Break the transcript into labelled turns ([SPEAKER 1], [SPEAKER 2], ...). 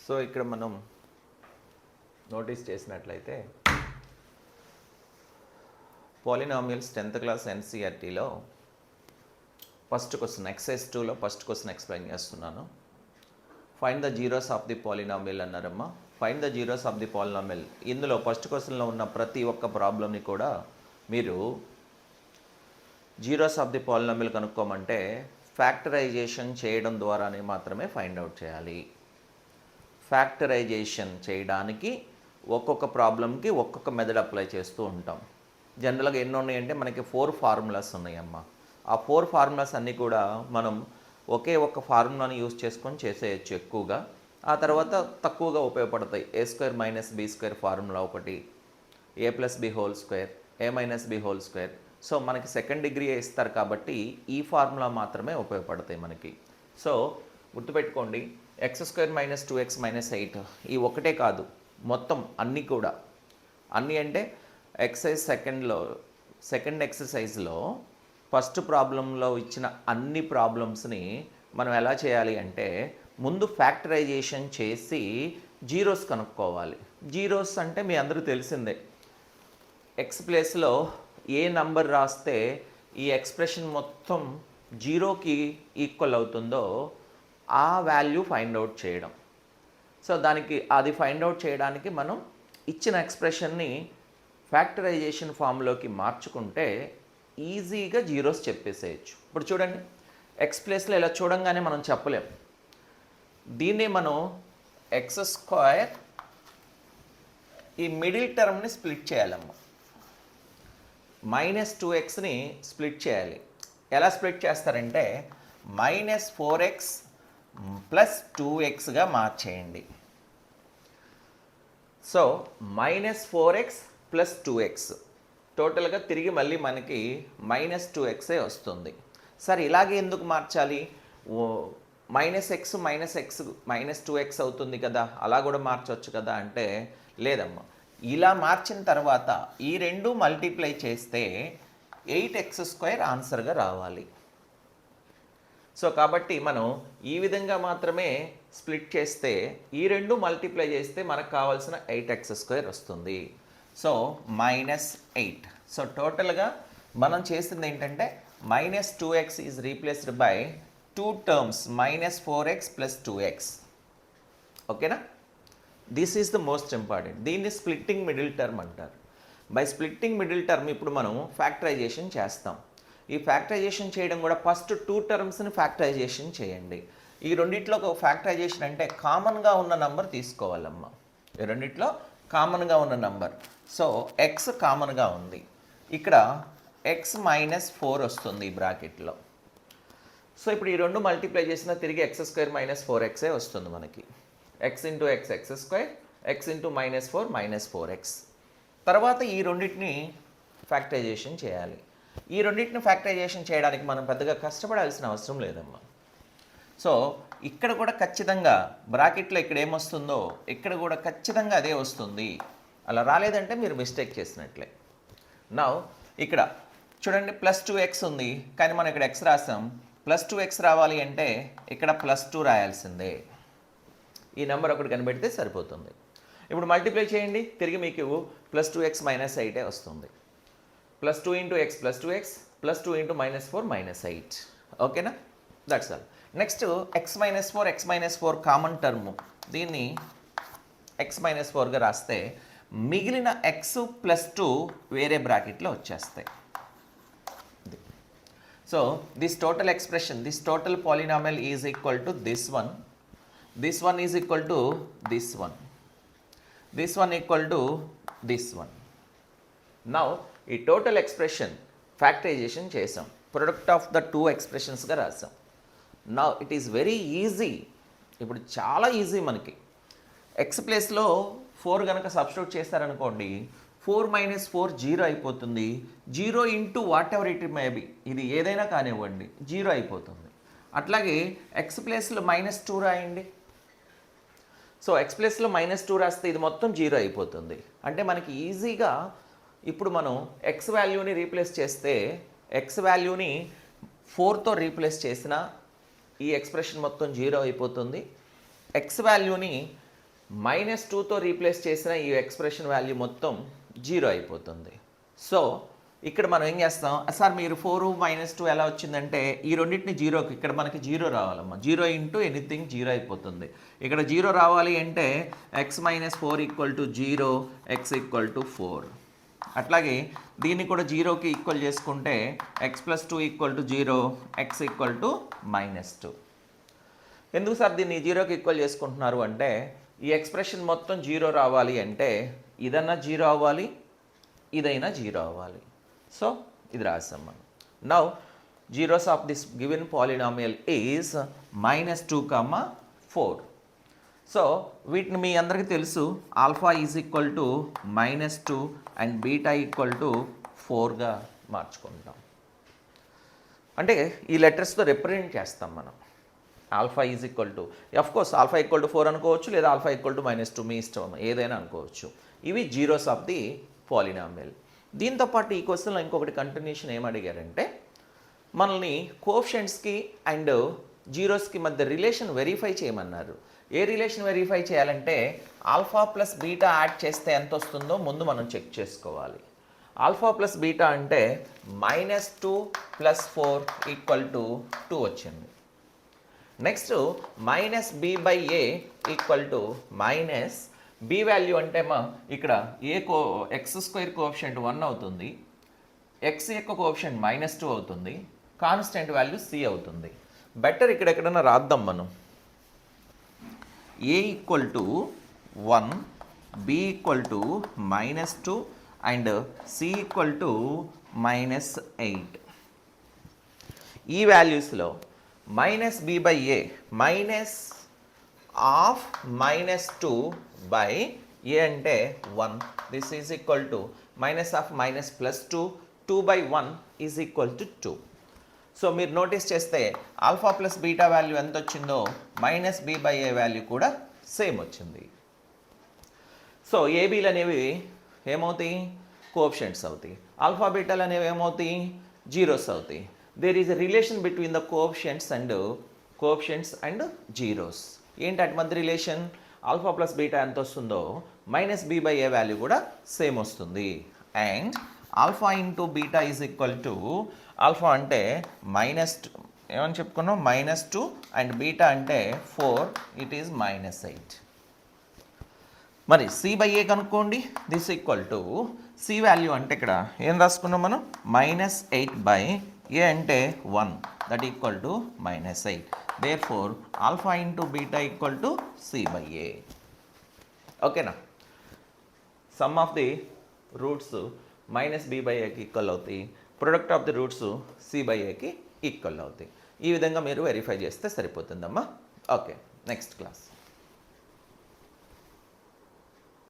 [SPEAKER 1] So ఇక్కడ మనం notice చేసినట్లయితే పాలినామియల్స్ 10th క్లాస్ ఎన్సీఆర్టీలో ఫస్ట్ క్వశ్చన్ ఎక్సైజ్ 2లో ఫస్ట్ క్వశ్చన్ ఎక్స్ప్లెయిన్ చేస్తున్నాను. Find the zeros of the polynomial అన్నారమ్మా. Find the zeros of the polynomial. ఇందులో ఫస్ట్ క్వశ్చన్లో ఉన్న ప్రతి ఒక్క ప్రాబ్లమ్ని కూడా మీరు జీరోస్ ఆఫ్ ది పాలినామియల్ కనుక్కోమంటే ఫ్యాక్టరైజేషన్ చేయడం ద్వారానే మాత్రమే ఫైండ్ అవుట్ చేయాలి. ఫ్యాక్టరైజేషన్ చేయడానికి ఒక్కొక్క ప్రాబ్లంకి ఒక్కొక్క మెథడ్ అప్లై చేస్తూ ఉంటాం. జనరల్గా ఎన్ని ఉన్నాయంటే మనకి 4 ఫార్ములాస్ ఉన్నాయమ్మా. ఆ 4 ఫార్ములాస్ అన్నీ కూడా మనం ఒకే ఒక్క ఫార్ములాని యూజ్ చేసుకొని చేసేయచ్చు ఎక్కువగా. ఆ తర్వాత తక్కువగా ఉపయోగపడతాయి. a² - b² ఫార్ములా ఒకటి, a+b², a-b². సో మనకి సెకండ్ డిగ్రీ ఇస్తారు కాబట్టి ఈ ఫార్ములా మాత్రమే ఉపయోగపడతాయి మనకి. సో గుర్తుపెట్టుకోండి, x² - 2x - 8 ఈ ఒకటే కాదు, మొత్తం అన్నీ కూడా. అన్నీ అంటే ఎక్సైజ్ సెకండ్ ఎక్సర్సైజ్లో ఫస్ట్ ప్రాబ్లంలో ఇచ్చిన అన్ని ప్రాబ్లమ్స్ని మనం ఎలా చేయాలి అంటే ముందు ఫ్యాక్టరైజేషన్ చేసి జీరోస్ కనుక్కోవాలి. జీరోస్ అంటే మీ అందరూ తెలిసిందే, ఎక్స్ ప్లేస్లో ఏ నంబర్ రాస్తే ఈ ఎక్స్ప్రెషన్ మొత్తం జీరోకి ఈక్వల్ అవుతుందో ఆ వాల్యూ ఫైండ్ అవుట్ చేయడం. సో అది ఫైండ్ అవుట్ చేయడానికి మనం ఇచ్చిన ఎక్స్ప్రెషన్ని ఫ్యాక్టరైజేషన్ ఫామ్లోకి మార్చుకుంటే ఈజీగా జీరోస్ చెప్పేసేయచ్చు. ఇప్పుడు చూడండి, ఎక్స్ ప్లేస్లో ఇలా చూడంగానే మనం చెప్పలేం. దీన్నే మనం x² ఈ మిడిల్ టర్మ్ని స్ప్లిట్ చేయాలమ్మ. -2xని స్ప్లిట్ చేయాలి. ఎలా స్ప్లిట్ చేస్తారంటే -4x + 2xగా మార్చేయండి. సో -4x + 2x టోటల్గా తిరిగి మళ్ళీ మనకి -2xే వస్తుంది. సరే, ఇలాగే ఎందుకు మార్చాలి? -x -2x అవుతుంది కదా, అలా కూడా మార్చవచ్చు కదా అంటే లేదమ్మా. ఇలా మార్చిన తర్వాత ఈ రెండు మల్టిప్లై చేస్తే 8x² ఆన్సర్గా రావాలి. సో కాబట్టి మనం ఈ విధంగా మాత్రమే స్ప్లిట్ చేస్తే ఈ రెండు మల్టిప్లై చేస్తే మనకు కావాల్సిన 8x² వస్తుంది. సో -8. సో టోటల్గా మనం చేసింది ఏంటంటే -2x is replaced by 2 terms -4x + 2x. ఓకేనా? This is the most important. దీన్ని స్ప్లిట్టింగ్ మిడిల్ టర్మ్ అంటారు. బై స్ప్లిట్టింగ్ మిడిల్ టర్మ్ ఇప్పుడు మనం ఫ్యాక్టరైజేషన్ చేస్తాం. ఈ ఫ్యాక్టరైజేషన్ చేయడం కూడా ఫస్ట్ 2 టర్మ్స్ని ఫ్యాక్టరైజేషన్ చేయండి. ఈ రెండిట్లో ఒక ఫ్యాక్టరైజేషన్ అంటే కామన్గా ఉన్న నంబర్ తీసుకోవాలమ్మా. ఈ రెండిట్లో కామన్గా ఉన్న నంబర్. సో x కామన్గా ఉంది, ఇక్కడ x - 4 వస్తుంది ఈ బ్రాకెట్లో. సో ఇప్పుడు ఈ రెండు మల్టిప్లై చేసినా తిరిగి x² - 4xే వస్తుంది మనకి. x × x x², x × -4 -4x. తర్వాత ఈ రెండింటిని ఫ్యాక్టరైజేషన్ చేయాలి. ఈ రెండింటిని ఫ్యాక్టరైజేషన్ చేయడానికి మనం పెద్దగా కష్టపడాల్సిన అవసరం లేదమ్మా. సో ఇక్కడ కూడా ఖచ్చితంగా బ్రాకెట్లో ఇక్కడ ఏమొస్తుందో ఇక్కడ కూడా ఖచ్చితంగా అదే వస్తుంది. అలా రాలేదంటే మీరు మిస్టేక్ చేసినట్లే. నౌ ఇక్కడ చూడండి, +2x ఉంది కానీ మనం ఇక్కడ x రాసాం. +2x రావాలి అంటే ఇక్కడ +2 రాయాల్సిందే. ఈ నెంబర్ ఒకటి కనిపెడితే సరిపోతుంది. ఇప్పుడు మల్టిప్లై చేయండి, తిరిగి మీకు +2x - 8 వస్తుంది. +2 × x + 2x +2 × -4 -8. ఓకేనా? That's all. Next x - 4 common term, దీన్ని x - 4గా రాస్తే మిగిలిన x + 2 వేరే బ్రాకెట్లో వచ్చేస్తాయి. So this total expression, this total polynomial is equal to this one is equal to this one equal to this one. Now ఈ total expression factorisation చేసాం, product of the 2 ఎక్స్ప్రెషన్స్గా రాసాం. Now it is very easy. ఇప్పుడు చాలా easy మనకి. X ప్లేస్లో 4 కనుక substitute చేస్తారనుకోండి, 4 - 4 0 అయిపోతుంది. 0 × what ever it may be, ఇది ఏదైనా కానివ్వండి 0 అయిపోతుంది. అట్లాగే ఎక్స్ ప్లేస్లో -2 రాయండి. సో ఎక్స్ ప్లేస్లో -2 రాస్తే ఇది మొత్తం 0 అయిపోతుంది. అంటే మనకి ఈజీగా ఇప్పుడు మనం ఎక్స్ వాల్యూని రీప్లేస్ చేస్తే ఎక్స్ వాల్యూని 4తో రీప్లేస్ చేసిన ఈ ఎక్స్ప్రెషన్ మొత్తం 0 అయిపోతుంది. ఎక్స్ వాల్యూని మైనస్ టూతో రీప్లేస్ చేసిన ఈ ఎక్స్ప్రెషన్ వాల్యూ మొత్తం జీరో అయిపోతుంది. సో ఇక్కడ మనం ఏం చేస్తాం, సార్ మీరు 4 మైనస్ 2 ఎలా వచ్చిందంటే ఈ రెండింటిని జీరోకి, ఇక్కడ మనకి జీరో రావాలమ్మా, జీరో ఇంటూ ఎనీథింగ్ జీరో అయిపోతుంది. ఇక్కడ జీరో రావాలి అంటే x minus 4 equal to zero, x equal to 4. అట్లాగే దీన్ని కూడా జీరోకి ఈక్వల్ చేసుకుంటే x plus 2 equal to zero, x equal to minus 2. ఎందుకు సార్ దీన్ని జీరోకి ఈక్వల్ చేసుకుంటున్నారు అంటే ఈ ఎక్స్ప్రెషన్ మొత్తం జీరో రావాలి అంటే ఇదన్నా జీరో అవ్వాలి, ఇదైనా జీరో అవ్వాలి. సో ఇది రాసాం మనం. Now zeros of this given polynomial is -2, 4. So వీటిని మీ అందరికీ తెలుసు, alpha is equal to -2 and beta equal to 4గా మార్చుకుంటాం. అంటే ఈ లెటర్స్తో రిప్రజెంట్ చేస్తాం మనం. Alpha is equal to, of course alpha equal to 4 అనుకోవచ్చు, లేదా ఆల్ఫా ఈక్వల్ టు -2, మీ ఇష్టం, ఏదైనా అనుకోవచ్చు. ఇవి జీరోస్ ఆఫ్ ది పాలినామియల్. దీంతోపాటు ఈ క్వశ్చన్లో ఇంకొకటి కంటిన్యూషన్ ఏం అడిగారంటే మనల్ని కోఎఫిషియంట్స్కి అండ్ జీరోస్కి మధ్య రిలేషన్ వెరిఫై చేయమన్నారు. ఏ రిలేషన్ వెరిఫై చేయాలంటే ఆల్ఫా ప్లస్ బీటా యాడ్ చేస్తే ఎంత వస్తుందో ముందు మనం చెక్ చేసుకోవాలి. ఆల్ఫా ప్లస్ బీటా అంటే -2 + 4 = 2 వచ్చింది. నెక్స్ట్ -b/a - b వాల్యూ అంటే ఇక్కడ x² కోఎఫిషియంట్ 1 అవుతుంది, x యొక్క కోఎఫిషియంట్ -2 అవుతుంది, కాన్స్టెంట్ వాల్యూ c అవుతుంది. బెటర్ ఇక్కడ ఎక్కడైనా రాద్దాం మనం. a = 1, b = -2 and c = -8. ఈ వాల్యూస్లో -b/a -2/a అంటే 1. This is equal to -(-+2) 2/1 is equal to 2. So మీరు నోటీస్ చేస్తే ఆల్ఫా ప్లస్ బీటా వాల్యూ ఎంత వచ్చిందో -b/a వాల్యూ కూడా సేమ్ వచ్చింది. సో ఏబీలు అనేవి ఏమవుతాయి, కోఎఫిషియంట్స్ అవుతాయి. ఆల్ఫా బీటాలు అనేవి ఏమవుతాయి, జీరోస్ అవుతాయి. There is a relation between the coefficients and zeros. ఏంటి అటు మధ్య రిలేషన్? ఆల్ఫా ప్లస్ బీటా ఎంత వస్తుందో -b/a వాల్యూ కూడా సేమ్ వస్తుంది. And alpha into beta is equal to, alpha అంటే ఏమని చెప్పుకున్నాం -2 అండ్ బీటా అంటే 4, ఇట్ ఈజ్ -8. మరి c/a కనుక్కోండి. This equal to c value అంటే ఇక్కడ ఏం రాసుకున్నాం మనం, -8/a అంటే 1, that equal to -8. Therefore alpha into beta equal to c/a. ఓకేనా? సమ్ ఆఫ్ ది రూట్స్ -b/aకి ఈక్వల్ అవుతాయి, ప్రొడక్ట్ ఆఫ్ ది రూట్స్ c/aకి ఈక్వల్ అవుతాయి. ఈ విధంగా మీరు వెరిఫై చేస్తే సరిపోతుందమ్మా. Okay, next class.